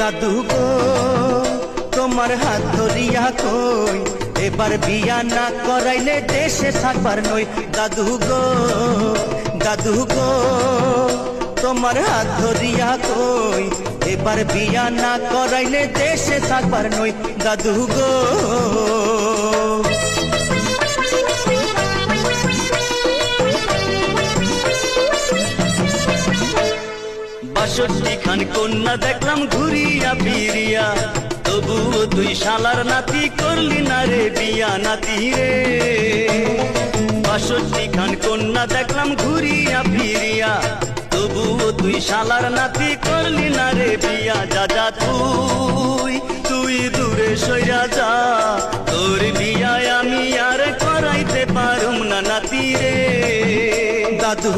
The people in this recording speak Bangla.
দাদু গো তোমার হাত ধরিয়া কই এবার বিয়া না করাইলে দেশে থাকবার নই। দাদু গো তোমার হাত ধরিয়া কই এবার বিয়া না করাইলে দেশে থাকবার নই। দাদু গো ৬২ খান কন্যা দেখলাম ঘুরিয়া ফিরিয়া, তবুও তুই শালার নাতি করলি না রে বিয়া নাতি রে। ৬২ খান কন্যা দেখলাম ঘুরিয়া ফিরিয়া, তবুও তুই শালার নাতি করলি না রে বিয়া। যা যা তুই দূরে সইরা যা, তোর বিয়া আমি আর করাইতে পারুম না নাতি রে। দাদু